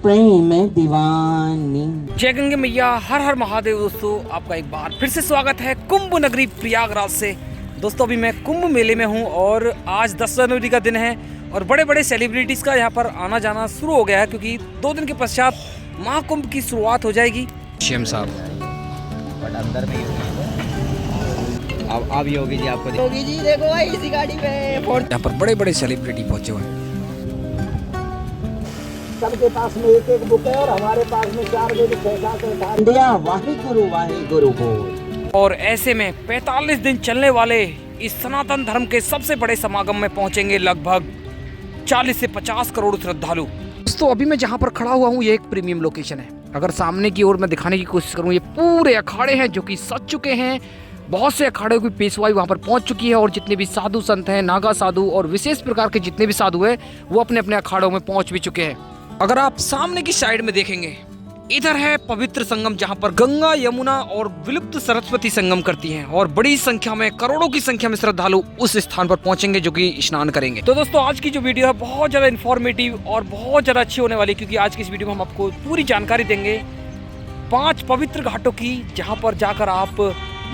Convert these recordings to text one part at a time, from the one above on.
प्रेम में दीवानी। जय गंगे मैया, हर हर महादेव। दोस्तों आपका एक बार फिर से स्वागत है कुंभ नगरी प्रयागराज से। दोस्तों अभी मैं कुंभ मेले में हूं और आज 10 जनवरी का दिन है और बड़े बड़े सेलिब्रिटीज़ का यहां पर आना जाना शुरू हो गया है क्योंकि 2 दिन के पश्चात महाकुंभ की शुरुआत हो जाएगी। सीएम साहब बट अंदर में अब योगी जी आपको योगी जी देखो भाई इसी गाड़ी में यहाँ पर बड़े बड़े सेलिब्रिटी पहुंचे हुए हैं। सबके पास में एक एक बुक है और हमारे पास में 4 इंडिया वाहिगुरु वाहिगुरु बोल। और ऐसे में 45 दिन चलने वाले इस सनातन धर्म के सबसे बड़े समागम में पहुंचेंगे लगभग 40 से 50 करोड़ श्रद्धालु। दोस्तों अभी मैं जहां पर खड़ा हुआ हूं ये एक प्रीमियम लोकेशन है। अगर सामने की ओर मैं दिखाने की कोशिश करूं, ये पूरे अखाड़े हैं जो कि सज चुके हैं। बहुत से अखाड़ों की पेशवाई वहां पर पहुंच चुकी है और जितने भी साधु संत हैं, नागा साधु और विशेष प्रकार के जितने भी साधु हैं वो अपने अपने अखाड़ों में पहुंच भी चुके हैं। अगर आप सामने की साइड में देखेंगे, इधर है पवित्र संगम जहां पर गंगा, यमुना और विलुप्त सरस्वती संगम करती हैं और बड़ी संख्या में, करोड़ों की संख्या में श्रद्धालु उस स्थान पर पहुंचेंगे जो कि स्नान करेंगे। तो दोस्तों आज की जो वीडियो है बहुत ज्यादा इन्फॉर्मेटिव और बहुत ज्यादा अच्छी होने वाली, क्योंकि आज की इस वीडियो में हम आपको पूरी जानकारी देंगे 5 पवित्र घाटों की, जहां पर जाकर आप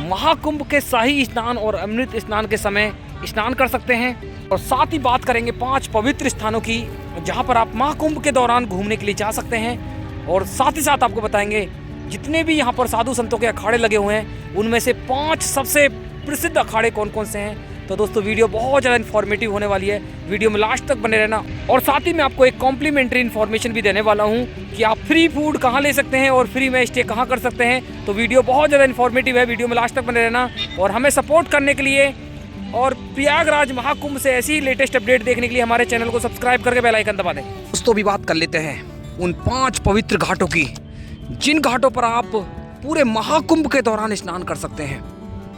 महाकुंभ के शाही स्नान और अमृत स्नान के समय स्नान कर सकते हैं। और साथ ही बात करेंगे 5 पवित्र स्थानों की जहां पर आप महाकुंभ के दौरान घूमने के लिए जा सकते हैं। और साथ ही साथ आपको बताएंगे जितने भी यहाँ पर साधु संतों के अखाड़े लगे हुए हैं उनमें से 5 सबसे प्रसिद्ध अखाड़े कौन कौन से हैं। तो दोस्तों वीडियो बहुत ज़्यादा इन्फॉर्मेटिव होने वाली है, वीडियो में लास्ट तक बने रहना। और साथ ही मैं आपको एक कॉम्प्लीमेंट्री इन्फॉर्मेशन भी देने वाला हूँ कि आप फ्री फूड कहाँ ले सकते हैं और फ्री में स्टे कहाँ कर सकते हैं। तो वीडियो बहुत ज़्यादा इन्फॉर्मेटिव है, वीडियो में लास्ट तक बने रहना। और हमें सपोर्ट करने के लिए और प्रयागराज महाकुंभ से ऐसी लेटेस्ट अपडेट देखने के लिए हमारे चैनल को सब्सक्राइब करके बेल आइकन दबा दें। दोस्तों भी बात कर लेते हैं उन 5 पवित्र घाटों की, जिन घाटों पर आप पूरे महाकुंभ के दौरान स्नान कर सकते हैं।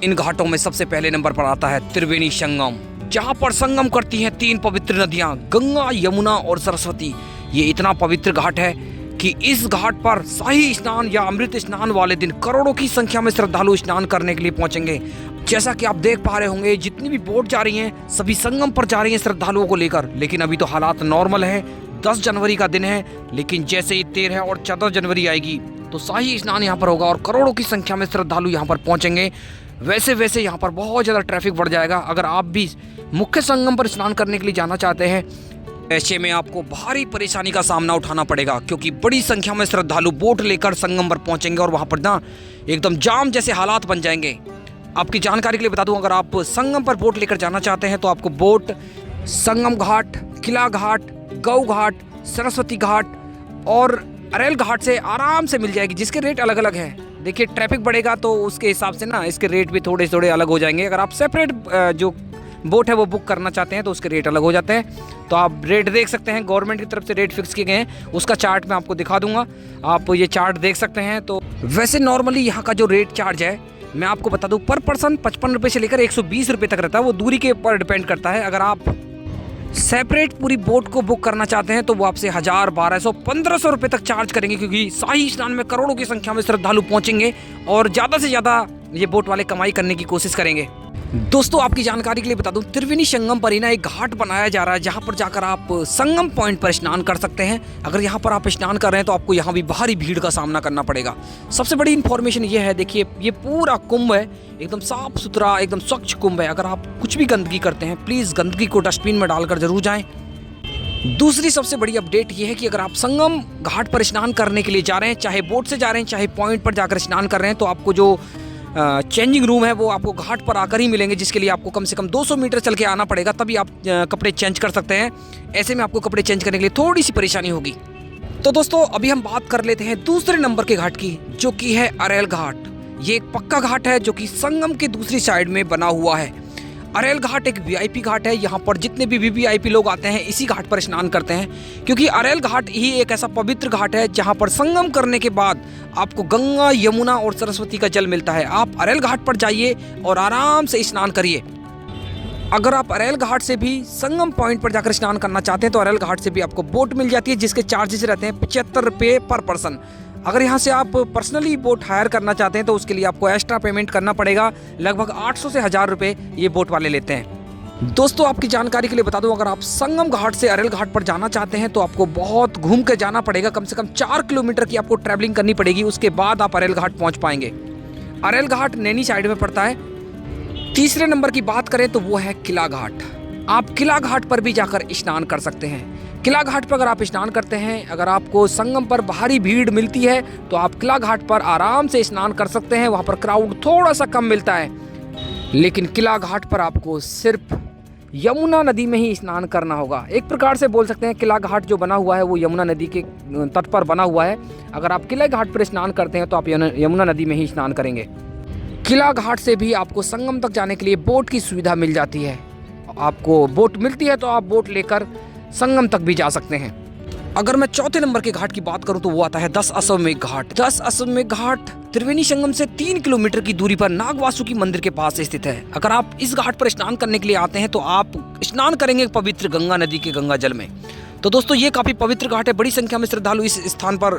इन घाटों में सबसे पहले नंबर पर आता है त्रिवेणी संगम, जहां पर संगम करती हैं 3 पवित्र नदियां गंगा, यमुना और सरस्वती। ये इतना पवित्र घाट है कि इस घाट पर शाही स्नान या अमृत स्नान वाले दिन करोड़ों की संख्या में श्रद्धालु स्नान करने के लिए पहुंचेंगे। जैसा कि आप देख पा रहे होंगे जितनी भी बोट जा रही हैं सभी संगम पर जा रही हैं श्रद्धालुओं को लेकर। लेकिन अभी तो हालात नॉर्मल है, 10 जनवरी का दिन है, लेकिन जैसे ही 13 और 14 जनवरी आएगी तो शाही स्नान यहाँ पर होगा और करोड़ों की संख्या में श्रद्धालु यहाँ पर पहुंचेंगे। वैसे वैसे यहाँ पर बहुत ज़्यादा ट्रैफिक बढ़ जाएगा। अगर आप भी मुख्य संगम पर स्नान करने के लिए जाना चाहते हैं, ऐसे में आपको भारी परेशानी का सामना उठाना पड़ेगा, क्योंकि बड़ी संख्या में श्रद्धालु बोट लेकर संगम पर पहुंचेंगे और वहाँ पर ना एकदम जाम जैसे हालात बन जाएंगे। आपकी जानकारी के लिए बता दूं, अगर आप संगम पर बोट लेकर जाना चाहते हैं तो आपको बोट संगम घाट, किला घाट, गौ घाट, सरस्वती घाट और अरेल घाट से आराम से मिल जाएगी, जिसके रेट अलग अलग हैं। देखिए ट्रैफिक बढ़ेगा तो उसके हिसाब से ना इसके रेट भी थोड़े थोड़े अलग हो जाएंगे। अगर आप सेपरेट जो बोट है वो बुक करना चाहते हैं तो उसके रेट अलग हो जाते हैं। तो आप रेट देख सकते हैं, गवर्नमेंट की तरफ से रेट फिक्स किए गए हैं, उसका चार्ट मैं आपको दिखा दूंगा, आप ये चार्ट देख सकते हैं। तो वैसे नॉर्मली यहाँ का जो रेट चार्ज है मैं आपको बता दूं, पर पर्सन 55 रुपये से लेकर 120 रुपये तक रहता है। वो दूरी के ऊपर डिपेंड करता है। अगर आप सेपरेट पूरी बोट को बुक करना चाहते हैं तो वो आपसे 1000, 1200, 1500 रुपये तक चार्ज करेंगे, क्योंकि शाही स्नान में करोड़ों की संख्या में श्रद्धालु पहुंचेंगे और ज़्यादा से ज़्यादा ये बोट वाले कमाई करने की कोशिश करेंगे। दोस्तों आपकी जानकारी के लिए बता दूं, त्रिवेणी संगम पर ही ना एक घाट बनाया जा रहा है जहां पर जाकर आप संगम पॉइंट पर स्नान कर सकते हैं। अगर यहां पर आप स्नान कर रहे हैं तो आपको यहां भी भारी भीड़ का सामना करना पड़ेगा। सबसे बड़ी इंफॉर्मेशन ये है, देखिए ये पूरा कुंभ है, एकदम साफ सुथरा, एकदम स्वच्छ कुंभ है। अगर आप कुछ भी गंदगी करते हैं प्लीज़ गंदगी को डस्टबिन में डालकर जरूर जाएं। दूसरी सबसे बड़ी अपडेट ये है कि अगर आप संगम घाट पर स्नान करने के लिए जा रहे हैं, चाहे बोट से जा रहे हैं चाहे पॉइंट पर जाकर स्नान कर रहे हैं, तो आपको जो चेंजिंग रूम है वो आपको घाट पर आकर ही मिलेंगे, जिसके लिए आपको कम से कम 200 मीटर चल के आना पड़ेगा, तभी आप कपड़े चेंज कर सकते हैं। ऐसे में आपको कपड़े चेंज करने के लिए थोड़ी सी परेशानी होगी। तो दोस्तों अभी हम बात कर लेते हैं दूसरे नंबर के घाट की, जो कि है अरेल घाट। ये एक पक्का घाट है जो कि संगम की दूसरी साइड में बना हुआ है। अरेल घाट एक वीआईपी घाट है। यहाँ पर जितने भी वीवीआईपी लोग आते हैं इसी घाट पर स्नान करते हैं, क्योंकि अरेल घाट ही एक ऐसा पवित्र घाट है जहाँ पर संगम करने के बाद आपको गंगा, यमुना और सरस्वती का जल मिलता है। आप अरेल घाट पर जाइए और आराम से स्नान करिए। अगर आप अरेल घाट से भी संगम पॉइंट पर जाकर स्नान करना चाहते हैं तो अरेल घाट से भी आपको बोट मिल जाती है, जिसके चार्जेस रहते हैं 75 रुपये पर पर्सन। अगर यहाँ से आप पर्सनली बोट हायर करना चाहते हैं तो उसके लिए आपको एक्स्ट्रा पेमेंट करना पड़ेगा। लगभग 800 से 1000 रुपये ये बोट वाले लेते हैं। दोस्तों आपकी जानकारी के लिए बता दूं, अगर आप संगम घाट से अरेल घाट पर जाना चाहते हैं तो आपको बहुत घूम के जाना पड़ेगा। कम से कम 4 किलोमीटर की आपको ट्रैवलिंग करनी पड़ेगी, उसके बाद आप अरेल घाट पहुंच पाएंगे। अरेल घाट नैनी साइड में पड़ता है। तीसरे नंबर की बात करें तो वो है किला घाट। आप किला घाट पर भी जाकर स्नान कर सकते हैं। किला घाट पर अगर आप स्नान करते हैं, अगर आपको संगम पर भारी भीड़ मिलती है तो आप किला घाट पर आराम से स्नान कर सकते हैं। वहाँ पर क्राउड थोड़ा सा कम मिलता है, लेकिन किला घाट पर आपको सिर्फ यमुना नदी में ही स्नान करना होगा। एक प्रकार से बोल सकते हैं किला घाट जो बना हुआ है वो यमुना नदी के तट पर बना हुआ है। अगर आप किला घाट पर स्नान करते हैं तो आप यमुना नदी में ही स्नान करेंगे। किला घाट से भी आपको संगम तक जाने के लिए बोट की सुविधा मिल जाती है। आपको बोट मिलती है तो आप बोट लेकर संगम तक भी जा सकते हैं। अगर मैं चौथे नंबर के घाट की बात करूं तो वो आता है 10 अश्वमेध घाट। 10 अश्वमेध घाट त्रिवेणी संगम से 3 किलोमीटर की दूरी पर नागवासुकी मंदिर के पास स्थित है। अगर आप इस घाट पर स्नान करने के लिए आते हैं तो आप स्नान करेंगे पवित्र गंगा नदी के गंगा जल में। तो दोस्तों ये काफ़ी पवित्र घाट है। बड़ी संख्या में श्रद्धालु इस स्थान पर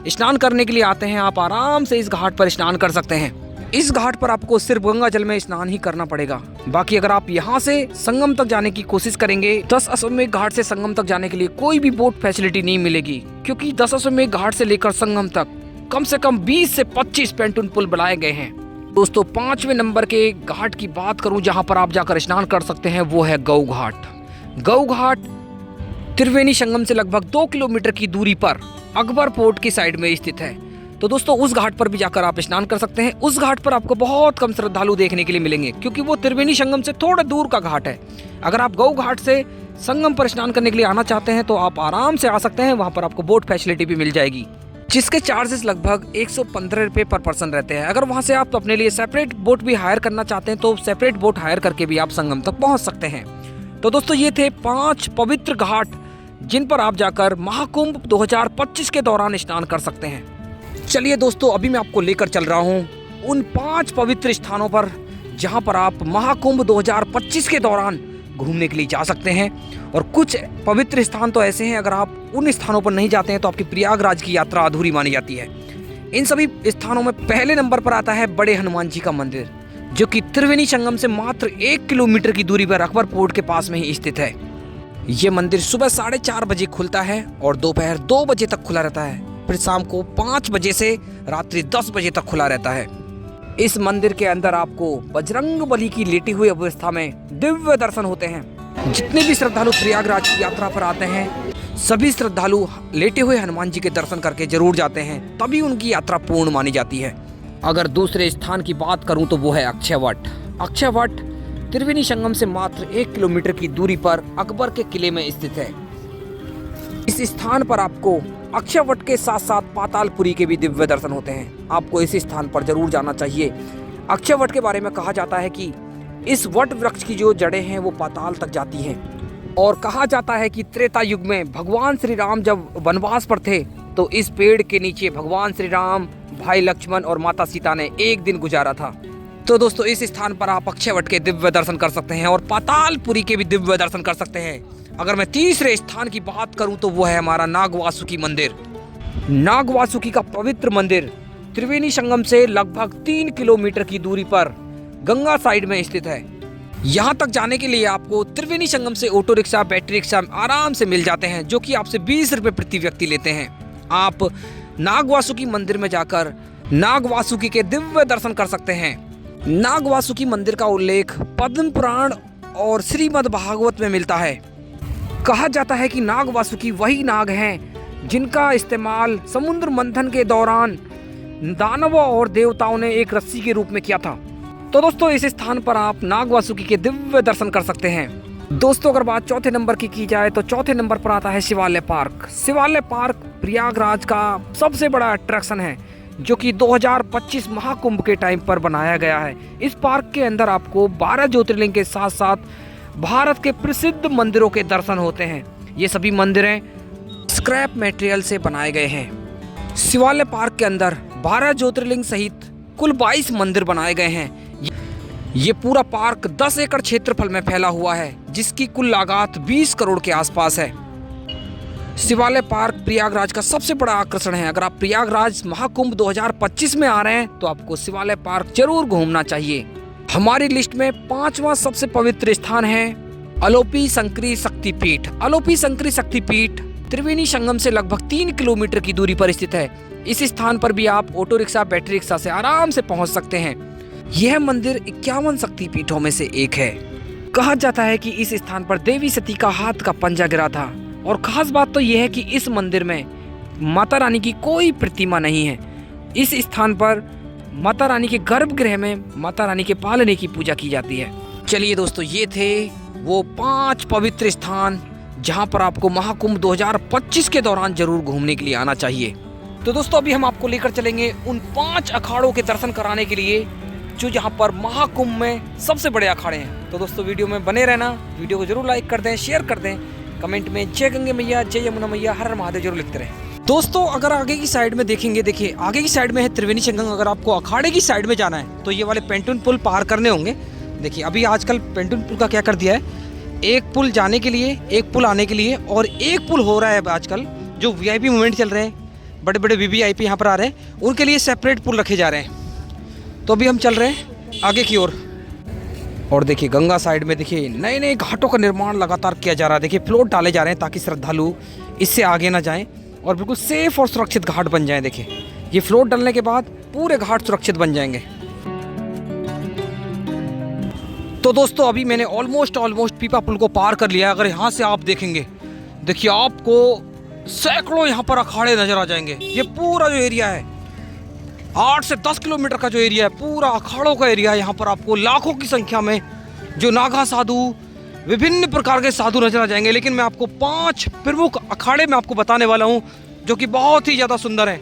स्नान करने के लिए आते हैं। आप आराम से इस घाट पर स्नान कर सकते हैं। इस घाट पर आपको सिर्फ गंगा जल में स्नान ही करना पड़ेगा। बाकी अगर आप यहाँ से संगम तक जाने की कोशिश करेंगे, 10 अश्वमेध घाट से संगम तक जाने के लिए कोई भी बोट फैसिलिटी नहीं मिलेगी, क्योंकि 10 अश्वमेध घाट से लेकर संगम तक कम से कम 20 से 25 पेंटून पुल बनाए गए हैं। दोस्तों 5वें नंबर के घाट की बात करूं जहां पर आप जाकर स्नान कर सकते हैं, वो है गौ घाट। गौ घाट त्रिवेणी संगम से लगभग 2 किलोमीटर की दूरी पर अकबर पोर्ट की साइड में स्थित है। तो दोस्तों उस घाट पर भी जाकर आप स्नान कर सकते हैं। उस घाट पर आपको बहुत कम श्रद्धालु देखने के लिए मिलेंगे, क्योंकि वो त्रिवेणी संगम से थोड़ा दूर का घाट है। अगर आप गौ घाट से संगम पर स्नान करने के लिए आना चाहते हैं तो आप आराम से आ सकते हैं। वहां पर आपको बोट फैसिलिटी भी मिल जाएगी, जिसके चार्जेस लगभग 115 रुपये पर पर्सन रहते हैं। अगर वहां से आप अपने लिए सेपरेट बोट भी हायर करना चाहते हैं तो सेपरेट बोट हायर करके भी आप संगम तक पहुंच सकते हैं। तो दोस्तों ये थे 5 पवित्र घाट जिन पर आप जाकर महाकुंभ 2025 के दौरान स्नान कर सकते हैं। चलिए दोस्तों अभी मैं आपको लेकर चल रहा हूं उन 5 पवित्र स्थानों पर जहां पर आप महाकुंभ 2025 के दौरान घूमने के लिए जा सकते हैं। और कुछ पवित्र स्थान तो ऐसे हैं, अगर आप उन स्थानों पर नहीं जाते हैं तो आपकी प्रयागराज की यात्रा अधूरी मानी जाती है। इन सभी स्थानों में पहले नंबर पर आता है बड़े हनुमान जी का मंदिर, जो कि त्रिवेणी संगम से मात्र 1 किलोमीटर की दूरी पर अकबर पोर्ट के पास में ही स्थित है। ये मंदिर सुबह 4:30 बजे खुलता है और दोपहर 2 बजे तक खुला रहता है। फिर शाम को 5 बजे से रात्रि 10 बजे तक खुला रहता है। इस मंदिर के अंदर आपको बजरंगबली की लेटी हुई अवस्था में दिव्य दर्शन होते हैं। जितने भी श्रद्धालु प्रयागराज की यात्रा पर आते हैं, सभी श्रद्धालु लेटे हुए हनुमान जी के दर्शन करके जरूर जाते हैं, तभी उनकी यात्रा पूर्ण मानी जाती है। अगर दूसरे स्थान की बात करूं तो वो है अक्षयवट। अक्षयवट त्रिवेणी संगम से मात्र 1 किलोमीटर की दूरी पर अकबर के किले में स्थित है। इस स्थान पर आपको अक्षयवट के साथ साथ पातालपुरी के भी दिव्य दर्शन होते हैं। आपको इस स्थान पर जरूर जाना चाहिए। अक्षयवट के बारे में कहा जाता है कि इस वट वृक्ष की जो जड़ें हैं वो पाताल तक जाती हैं, और कहा जाता है कि त्रेता युग में भगवान श्री राम जब वनवास पर थे तो इस पेड़ के नीचे भगवान श्री राम, भाई लक्ष्मण और माता सीता ने एक दिन गुजारा था। तो दोस्तों इस स्थान पर आप अक्षयवट के दिव्य दर्शन कर सकते हैं और पातालपुरी के भी दिव्य दर्शन कर सकते हैं। अगर मैं तीसरे स्थान की बात करूं तो वो है हमारा नागवासुकी मंदिर। नागवासुकी का पवित्र मंदिर त्रिवेणी संगम से लगभग 3 किलोमीटर की दूरी पर गंगा साइड में स्थित है। यहाँ तक जाने के लिए आपको त्रिवेणी संगम से ऑटो रिक्शा, बैटरी रिक्शा आराम से मिल जाते हैं, जो कि आपसे 20 रुपये प्रति व्यक्ति लेते हैं। आप नागवासुकी मंदिर में जाकर नागवासुकी के दिव्य दर्शन कर सकते हैं। नागवासुकी मंदिर का उल्लेख पद्म पुराण और श्रीमद् भागवत में मिलता है। कहा जाता है कि नागवासुकी वही नाग हैं जिनका इस्तेमाल समुद्र मंथन के दौरान दानवों और देवताओं ने एक रस्सी के रूप में किया था। तो दोस्तों इस स्थान पर आप नागवासुकी के दिव्य दर्शन कर सकते हैं। दोस्तों अगर बात चौथे नंबर की जाए तो चौथे नंबर पर आता है शिवालय पार्क। शिवालय पार्क प्रयागराज का सबसे बड़ा अट्रैक्शन है, जो कि 2025 महाकुंभ के टाइम पर बनाया गया है। इस पार्क के अंदर आपको 12 ज्योतिर्लिंग के साथ साथ भारत के प्रसिद्ध मंदिरों के दर्शन होते हैं। ये सभी मंदिरें स्क्रैप मटेरियल से बनाए गए हैं। शिवालय पार्क के अंदर 12 ज्योतिर्लिंग सहित कुल 22 मंदिर बनाए गए हैं। ये पूरा पार्क 10 एकड़ क्षेत्रफल में फैला हुआ है, जिसकी कुल लागत 20 करोड़ के आसपास है। शिवालय पार्क प्रयागराज का सबसे बड़ा आकर्षण है। अगर आप प्रयागराज महाकुंभ 2025 में आ रहे हैं तो आपको शिवालय पार्क जरूर घूमना चाहिए। हमारी लिस्ट में 5वां सबसे पवित्र स्थान है अलोपी संकरी शक्तिपीठ। अलोपी संकरी शक्तिपीठ त्रिवेणी संगम से लगभग 3 किलोमीटर की दूरी पर स्थित है। इस स्थान पर भी आप ऑटो रिक्शा, बैटरी रिक्शा से आराम से पहुंच सकते हैं। यह मंदिर 51 शक्तिपीठों में से एक है। कहा जाता है कि इस स्थान पर देवी सती का हाथ का पंजा गिरा था। और खास बात तो यह है कि इस मंदिर में माता रानी की कोई प्रतिमा नहीं है। इस स्थान पर माता रानी के गर्भगृह में माता रानी के पालने की पूजा की जाती है। चलिए दोस्तों, ये थे वो 5 पवित्र स्थान जहां पर आपको महाकुंभ 2025 के दौरान जरूर घूमने के लिए आना चाहिए। तो दोस्तों, अभी हम आपको लेकर चलेंगे उन 5 अखाड़ों के दर्शन कराने के लिए जो यहाँ पर महाकुंभ में सबसे बड़े अखाड़े हैं। तो दोस्तों, वीडियो में बने रहना। वीडियो को जरूर लाइक कर दें, शेयर कर दें, कमेंट में जय गंगे मैया, जय यमुना मैया, हर हर महादेव जरूर लिखते रहें। दोस्तों, अगर आगे की साइड में देखेंगे, देखिए आगे की साइड में है त्रिवेणी संगम। अगर आपको अखाड़े की साइड में जाना है तो ये वाले पेंटून पुल पार करने होंगे। देखिए अभी आजकल पेंटून पुल का क्या कर दिया है, एक पुल जाने के लिए, एक पुल आने के लिए, और एक पुल हो रहा है आजकल। जो वीआईपी मूवमेंट चल रहे हैं, बड़े बड़े वीवीआईपी यहाँ पर आ रहे हैं, उनके लिए सेपरेट पुल रखे जा रहे हैं। तो अभी हम चल रहे हैं आगे की ओर। और देखिए गंगा साइड में देखिए नए नए घाटों का निर्माण लगातार किया जा रहा है। देखिए फ्लोट डाले जा रहे हैं ताकि श्रद्धालु इससे आगे ना जाएं और बिल्कुल सेफ और सुरक्षित घाट बन जाएं। देखिए ये फ्लोट डालने के बाद पूरे घाट सुरक्षित बन जाएंगे। तो दोस्तों, अभी मैंने ऑलमोस्ट पीपा पुल को पार कर लिया। अगर यहाँ से आप देखेंगे, देखिए आपको सैकड़ों यहाँ पर अखाड़े नजर आ जाएंगे। ये पूरा जो एरिया है 8 से 10 किलोमीटर का जो एरिया है, पूरा अखाड़ों का एरिया है। यहाँ पर आपको लाखों की संख्या में जो नागा साधु, विभिन्न प्रकार के साधु नजर आ जाएंगे। लेकिन मैं आपको 5 प्रमुख अखाड़े में आपको बताने वाला हूँ जो कि बहुत ही ज़्यादा सुंदर है।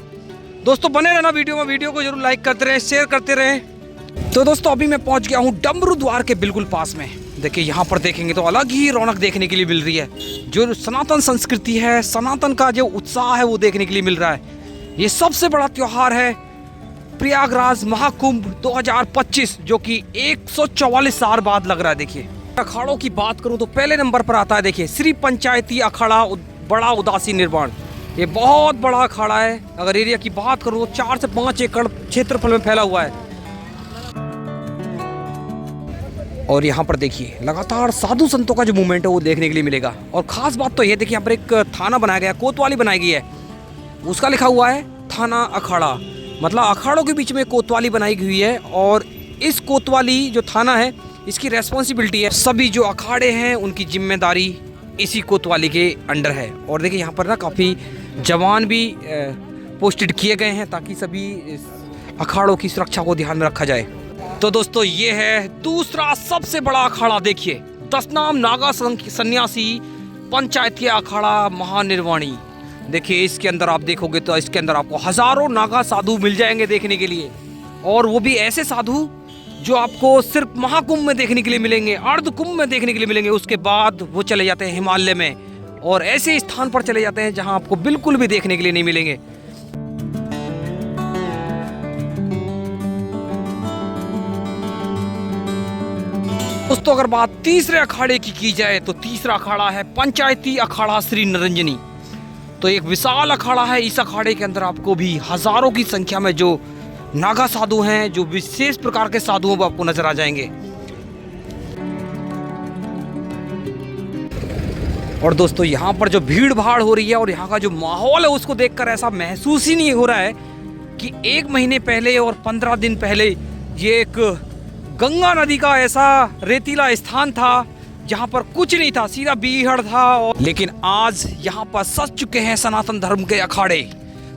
दोस्तों बने रहना वीडियो में, वीडियो को जरूर लाइक करते रहें, शेयर करते रहें। तो दोस्तों, अभी मैं पहुँच गया हूँ डमरू द्वार के बिल्कुल पास में। देखिए यहाँ पर देखेंगे तो अलग ही रौनक देखने के लिए मिल रही है। जो सनातन संस्कृति है, सनातन का जो उत्साह है वो देखने के लिए मिल रहा है। ये सबसे बड़ा त्यौहार है प्रयागराज महाकुंभ 2025, जो कि 144 साल बाद लग रहा है। देखिए अखाड़ों की बात करूं तो पहले नंबर पर आता है, देखिए श्री पंचायती अखाड़ा बड़ा उदासी निर्माण। ये बहुत बड़ा अखाड़ा है। अगर एरिया की बात करूं तो 4 से 5 एकड़ क्षेत्रफल में फैला हुआ है। और यहाँ पर देखिए लगातार साधु संतों का जो मूवमेंट है वो देखने के लिए मिलेगा। और खास बात तो ये देखिए, यहाँ पर एक थाना बनाया गया, कोतवाली बनाई गई है, उसका लिखा हुआ है थाना अखाड़ा। मतलब अखाड़ों के बीच में कोतवाली बनाई हुई है। और इस कोतवाली जो थाना है, इसकी रेस्पॉन्सिबिलिटी है, सभी जो अखाड़े हैं उनकी जिम्मेदारी इसी कोतवाली के अंडर है। और देखिए यहाँ पर ना काफ़ी जवान भी पोस्टेड किए गए हैं ताकि सभी अखाड़ों की सुरक्षा को ध्यान में रखा जाए। तो दोस्तों, ये है दूसरा सबसे बड़ा अखाड़ा। देखिए 10 नाम नागा सन्यासी पंचायती अखाड़ा महानिर्वाणी। देखिए इसके अंदर आप देखोगे तो इसके अंदर आपको हजारों नागा साधु मिल जाएंगे देखने के लिए। और वो भी ऐसे साधु जो आपको सिर्फ महाकुंभ में देखने के लिए मिलेंगे, अर्धकुंभ में देखने के लिए मिलेंगे। उसके बाद वो चले जाते हैं हिमालय में और ऐसे स्थान पर चले जाते हैं जहां आपको बिल्कुल भी देखने के लिए नहीं मिलेंगे। दोस्तों, अगर बात तीसरे अखाड़े की जाए तो तीसरा अखाड़ा है पंचायती अखाड़ा श्री निरंजनी। तो एक विशाल अखाड़ा है। इस अखाड़े के अंदर आपको भी हजारों की संख्या में जो नागा साधु हैं, जो विशेष प्रकार के साधु हैं, वो आपको नजर आ जाएंगे। और दोस्तों, यहाँ पर जो भीड़ भाड़ हो रही है और यहाँ का जो माहौल है उसको देखकर ऐसा महसूस ही नहीं हो रहा है कि 1 महीने पहले और 15 दिन पहले ये एक गंगा नदी का ऐसा रेतीला स्थान था जहाँ पर कुछ नहीं था, सीधा बीहड़ था। लेकिन आज यहाँ पर सज चुके हैं सनातन धर्म के अखाड़े,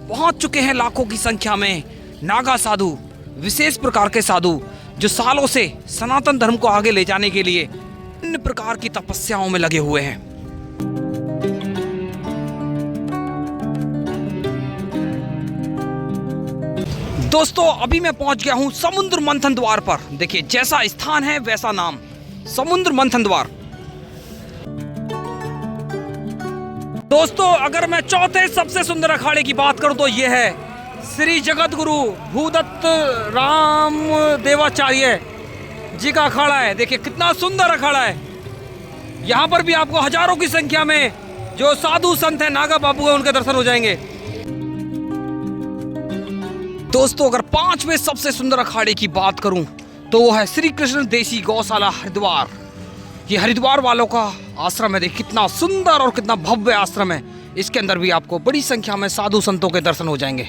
पहुँच चुके हैं लाखों की संख्या में नागा साधु, विशेष प्रकार के साधु जो सालों से सनातन धर्म को आगे ले जाने के लिए विभिन्न प्रकार की तपस्याओं में लगे हुए हैं। दोस्तों, अभी मैं पहुंच गया हूं समुद्र मंथन द्वार पर। देखिए जैसा स्थान है वैसा नाम, समुद्र मंथन द्वार। दोस्तों, अगर मैं चौथे सबसे सुंदर अखाड़े की बात करूं तो यह है श्री जगत गुरु भूदत्त राम देवाचार्य जी का अखाड़ा है। देखिए कितना सुंदर अखाड़ा है। यहाँ पर भी आपको हजारों की संख्या में जो साधु संत है, नागा बाबू है, उनके दर्शन हो जाएंगे। दोस्तों, अगर 5वें सबसे सुंदर अखाड़े की बात करूं तो वो है श्री कृष्ण देसी गौशाला हरिद्वार। ये हरिद्वार वालों का आश्रम है। देखिए कितना सुंदर और कितना भव्य आश्रम है। इसके अंदर भी आपको बड़ी संख्या में साधु संतों के दर्शन हो जाएंगे।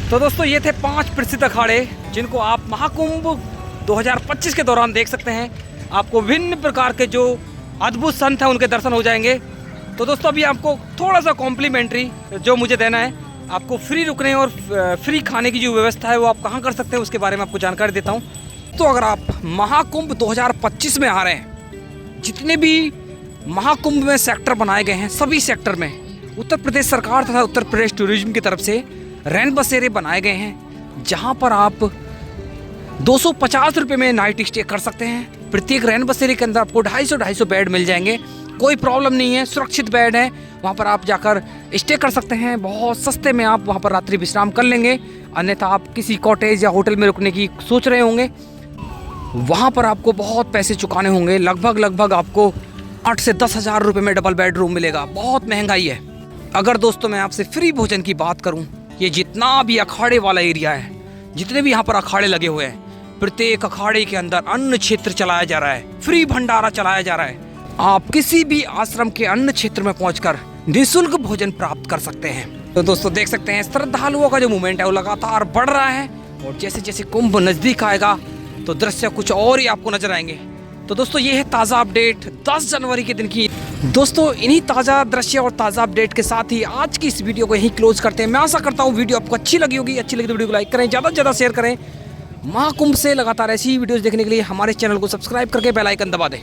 तो दोस्तों ये थे 5 प्रसिद्ध अखाड़े जिनको आप महाकुंभ 2025 के दौरान देख सकते हैं। आपको विभिन्न प्रकार के जो अद्भुत संत हैं उनके दर्शन हो जाएंगे। तो दोस्तों अभी आपको थोड़ा सा कॉम्प्लीमेंट्री जो मुझे देना है, आपको फ्री रुकने और फ्री खाने की जो व्यवस्था है वो आप कहाँ कर सकते हैं उसके बारे में आपको जानकारी देता हूँ। तो अगर आप महाकुंभ 2025 में आ रहे हैं, जितने भी महाकुंभ में सेक्टर बनाए गए हैं सभी सेक्टर में उत्तर प्रदेश सरकार तथा उत्तर प्रदेश टूरिज्म की तरफ से रैन बसेरे बनाए गए हैं, जहाँ पर आप 250 रुपये में नाइट स्टे कर सकते हैं। प्रत्येक रैन बसेरे के अंदर आपको 250 बेड मिल जाएंगे। कोई प्रॉब्लम नहीं है, सुरक्षित बेड है। वहाँ पर आप जाकर स्टे कर सकते हैं। बहुत सस्ते में आप वहाँ पर रात्रि विश्राम कर लेंगे। अन्यथा आप किसी कॉटेज या होटल में रुकने की सोच रहे होंगे, वहाँ पर आपको बहुत पैसे चुकाने होंगे। लगभग आपको 8 से 10 हज़ार रुपये में डबल बेडरूम मिलेगा। बहुत महंगाई है। अगर दोस्तों मैं आपसे फ्री भोजन की बात करूँ, ये जितना भी अखाड़े वाला एरिया है, जितने भी यहाँ पर अखाड़े लगे हुए हैं, प्रत्येक अखाड़े के अंदर अन्न क्षेत्र चलाया जा रहा है, फ्री भंडारा चलाया जा रहा है। आप किसी भी आश्रम के अन्न क्षेत्र में पहुंचकर निःशुल्क भोजन प्राप्त कर सकते हैं। तो दोस्तों देख सकते हैं श्रद्धालुओं का जो मूवमेंट है वो लगातार बढ़ रहा है और जैसे जैसे कुंभ नजदीक आएगा तो दृश्य कुछ और ही आपको नजर आएंगे। तो दोस्तों ये है ताज़ा अपडेट 10 जनवरी के दिन की। दोस्तों इन्हीं ताज़ा दृश्य और ताज़ा अपडेट के साथ ही आज की इस वीडियो को यहीं क्लोज करते हैं। मैं आशा करता हूँ वीडियो आपको अच्छी लगी होगी। अच्छी लगी तो वीडियो को लाइक करें, ज़्यादा से ज़्यादा शेयर करें। महाकुंभ से लगातार ऐसी वीडियोस देखने के लिए हमारे चैनल को सब्सक्राइब करके बेल आइकन दबा दें।